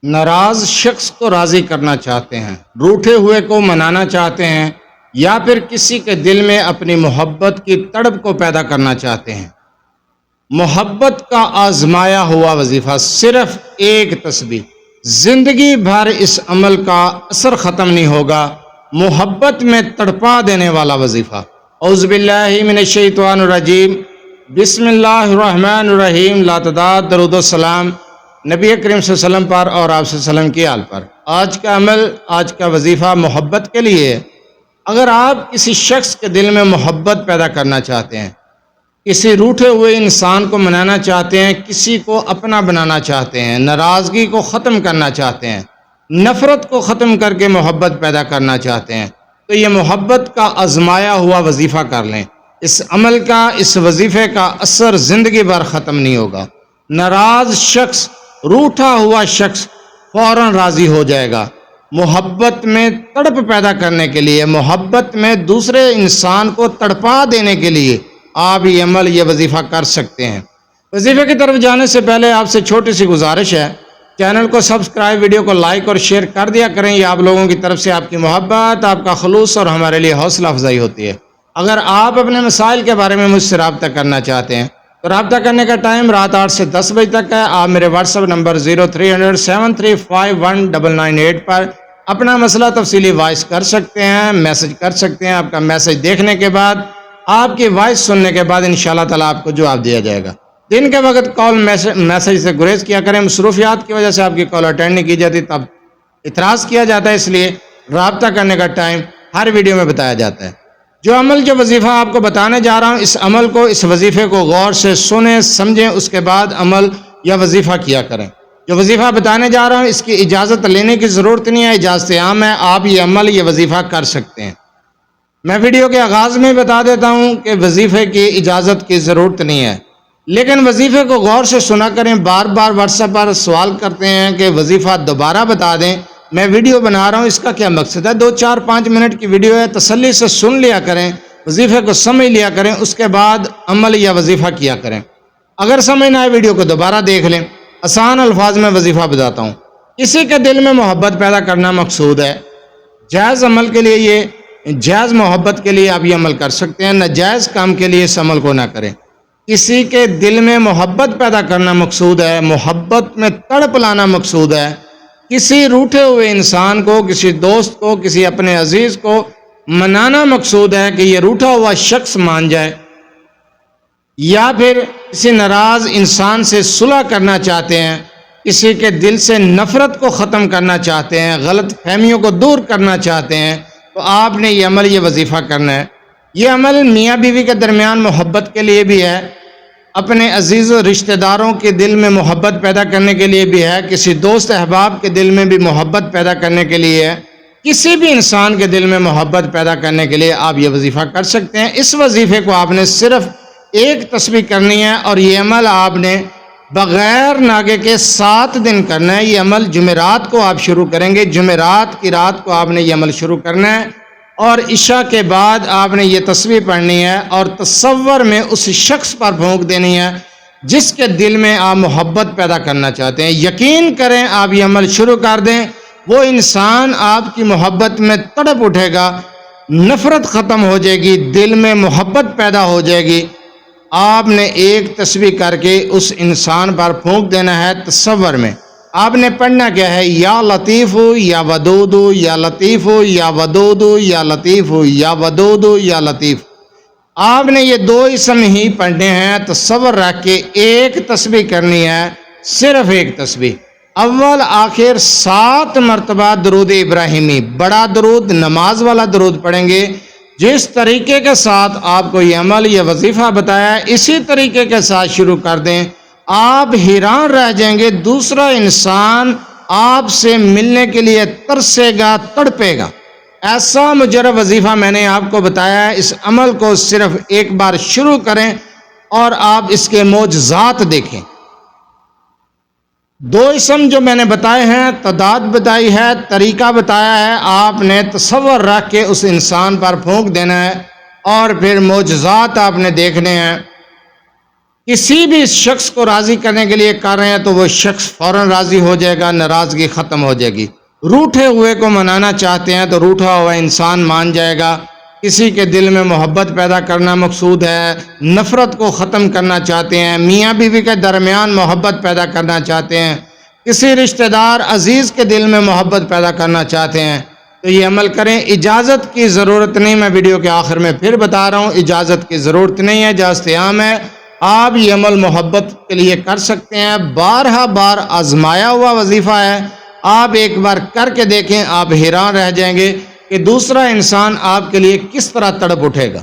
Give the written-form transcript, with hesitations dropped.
ناراض شخص کو راضی کرنا چاہتے ہیں، روٹھے ہوئے کو منانا چاہتے ہیں، یا پھر کسی کے دل میں اپنی محبت کی تڑپ کو پیدا کرنا چاہتے ہیں۔ محبت کا آزمایا ہوا وظیفہ، صرف ایک تسبیح، زندگی بھر اس عمل کا اثر ختم نہیں ہوگا۔ محبت میں تڑپا دینے والا وظیفہ۔ اعوذ باللہ من الشیطان الرجیم، بسم اللہ الرحمن الرحیم۔ لاتعداد درود و سلام نبی کریم صلی اللہ علیہ وسلم پر اور آپ صلی اللہ علیہ وسلم کی آل پر۔ آج کا عمل، آج کا وظیفہ محبت کے لیے ہے۔ اگر آپ کسی شخص کے دل میں محبت پیدا کرنا چاہتے ہیں، کسی روٹھے ہوئے انسان کو منانا چاہتے ہیں، کسی کو اپنا بنانا چاہتے ہیں، ناراضگی کو ختم کرنا چاہتے ہیں، نفرت کو ختم کر کے محبت پیدا کرنا چاہتے ہیں، تو یہ محبت کا آزمایا ہوا وظیفہ کر لیں۔ اس عمل کا، اس وظیفے کا اثر زندگی بھر ختم نہیں ہوگا۔ ناراض شخص، روٹھا ہوا شخص فوراً راضی ہو جائے گا۔ محبت میں تڑپ پیدا کرنے کے لیے، محبت میں دوسرے انسان کو تڑپا دینے کے لیے آپ یہ عمل، یہ وظیفہ کر سکتے ہیں۔ وظیفے کی طرف جانے سے پہلے آپ سے چھوٹی سی گزارش ہے، چینل کو سبسکرائب، ویڈیو کو لائک اور شیئر کر دیا کریں۔ یہ آپ لوگوں کی طرف سے آپ کی محبت، آپ کا خلوص اور ہمارے لیے حوصلہ افزائی ہوتی ہے۔ اگر آپ اپنے مسائل کے بارے میں مجھ سے رابطہ کرنا چاہتے ہیں تو رابطہ کرنے کا ٹائم رات 8 سے 10 بجے تک ہے۔ آپ میرے واٹس ایپ نمبر 0300735119 پر اپنا مسئلہ تفصیلی وائس کر سکتے ہیں، میسج کر سکتے ہیں۔ آپ کا میسج دیکھنے کے بعد، آپ کی وائس سننے کے بعد انشاءاللہ تعالیٰ آپ کو جواب دیا جائے گا۔ دن کے وقت کال میسج سے گریز کیا کریں، مصروفیات کی وجہ سے آپ کی کال اٹینڈ نہیں کی جاتی، تب اعتراض کیا جاتا ہے، اس لیے رابطہ کرنے کا ٹائم ہر ویڈیو میں بتایا جاتا ہے۔ جو عمل، جو وظیفہ آپ کو بتانے جا رہا ہوں، اس عمل کو، اس وظیفے کو غور سے سنیں، سمجھیں، اس کے بعد عمل یا وظیفہ کیا کریں۔ جو وظیفہ بتانے جا رہا ہوں اس کی اجازت لینے کی ضرورت نہیں ہے، اجازت عام ہے، آپ یہ عمل، یہ وظیفہ کر سکتے ہیں۔ میں ویڈیو کے آغاز میں بتا دیتا ہوں کہ وظیفے کی اجازت کی ضرورت نہیں ہے، لیکن وظیفے کو غور سے سنا کریں۔ بار بار واٹس ایپ پر سوال کرتے ہیں کہ وظیفہ دوبارہ بتا دیں، میں ویڈیو بنا رہا ہوں، اس کا کیا مقصد ہے؟ 2 4 5 منٹ کی ویڈیو ہے، تسلی سے سن لیا کریں، وظیفے کو سمجھ لیا کریں، اس کے بعد عمل یا وظیفہ کیا کریں۔ اگر سمجھ نہ آئے ویڈیو کو دوبارہ دیکھ لیں۔ آسان الفاظ میں وظیفہ بتاتا ہوں۔ کسی کے دل میں محبت پیدا کرنا مقصود ہے۔ جائز عمل کے لیے، یہ جائز محبت کے لیے آپ یہ عمل کر سکتے ہیں، ناجائز کام کے لیے اس عمل کو نہ کریں۔ کسی کے دل میں محبت پیدا کرنا مقصود ہے، محبت میں تڑپ لانا مقصود ہے۔ کسی روٹھے ہوئے انسان کو، کسی دوست کو، کسی اپنے عزیز کو منانا مقصود ہے کہ یہ روٹھا ہوا شخص مان جائے، یا پھر کسی ناراض انسان سے صلح کرنا چاہتے ہیں، کسی کے دل سے نفرت کو ختم کرنا چاہتے ہیں، غلط فہمیوں کو دور کرنا چاہتے ہیں، تو آپ نے یہ عمل، یہ وظیفہ کرنا ہے۔ یہ عمل میاں بیوی کے درمیان محبت کے لیے بھی ہے، اپنے عزیز و رشتہ داروں کے دل میں محبت پیدا کرنے کے لیے بھی ہے، کسی دوست احباب کے دل میں بھی محبت پیدا کرنے کے لیے ہے، کسی بھی انسان کے دل میں محبت پیدا کرنے کے لیے آپ یہ وظیفہ کر سکتے ہیں۔ اس وظیفے کو آپ نے صرف ایک تسبیح کرنی ہے، اور یہ عمل آپ نے بغیر ناگے کے 7 دن کرنا ہے۔ یہ عمل جمعرات کو آپ شروع کریں گے، جمعرات کی رات کو آپ نے یہ عمل شروع کرنا ہے، اور عشاء کے بعد آپ نے یہ تسبیح پڑھنی ہے، اور تصور میں اس شخص پر پھونک دینی ہے جس کے دل میں آپ محبت پیدا کرنا چاہتے ہیں۔ یقین کریں، آپ یہ عمل شروع کر دیں، وہ انسان آپ کی محبت میں تڑپ اٹھے گا، نفرت ختم ہو جائے گی، دل میں محبت پیدا ہو جائے گی۔ آپ نے ایک تسبیح کر کے اس انسان پر پھونک دینا ہے تصور میں۔ آپ نے پڑھنا کیا ہے؟ یا لطیف یا ودود، یا لطیف یا ودود، یا لطیف یا ودود، یا لطیف۔ آپ نے یہ 2 اسم ہی پڑھنے ہیں، تصور رکھ کے ایک تسبیح کرنی ہے، صرف ایک تسبیح۔ اول آخر 7 مرتبہ درود ابراہیمی، بڑا درود، نماز والا درود پڑھیں گے۔ جس طریقے کے ساتھ آپ کو یہ عمل، یہ وظیفہ بتایا ہے، اسی طریقے کے ساتھ شروع کر دیں۔ آپ حیران رہ جائیں گے، دوسرا انسان آپ سے ملنے کے لیے ترسے گا، تڑپے گا۔ ایسا مجرب وظیفہ میں نے آپ کو بتایا ہے۔ اس عمل کو صرف ایک بار شروع کریں اور آپ اس کے معجزات دیکھیں۔ 2 اسم جو میں نے بتائے ہیں، تعداد بتائی ہے، طریقہ بتایا ہے، آپ نے تصور رکھ کے اس انسان پر پھونک دینا ہے، اور پھر معجزات آپ نے دیکھنے ہیں۔ کسی بھی شخص کو راضی کرنے کے لیے کر رہے ہیں تو وہ شخص فوراً راضی ہو جائے گا، ناراضگی ختم ہو جائے گی۔ روٹھے ہوئے کو منانا چاہتے ہیں تو روٹھا ہوا انسان مان جائے گا۔ کسی کے دل میں محبت پیدا کرنا مقصود ہے، نفرت کو ختم کرنا چاہتے ہیں، میاں بیوی کے درمیان محبت پیدا کرنا چاہتے ہیں، کسی رشتہ دار عزیز کے دل میں محبت پیدا کرنا چاہتے ہیں تو یہ عمل کریں۔ اجازت کی ضرورت نہیں، میں ویڈیو کے آخر میں پھر بتا رہا ہوں، اجازت کی ضرورت نہیں ہے، اجازت عام ہے۔ آپ یہ عمل محبت کے لیے کر سکتے ہیں، بارہا بار آزمایا ہوا وظیفہ ہے۔ آپ ایک بار کر کے دیکھیں، آپ حیران رہ جائیں گے کہ دوسرا انسان آپ کے لیے کس طرح تڑپ اٹھے گا۔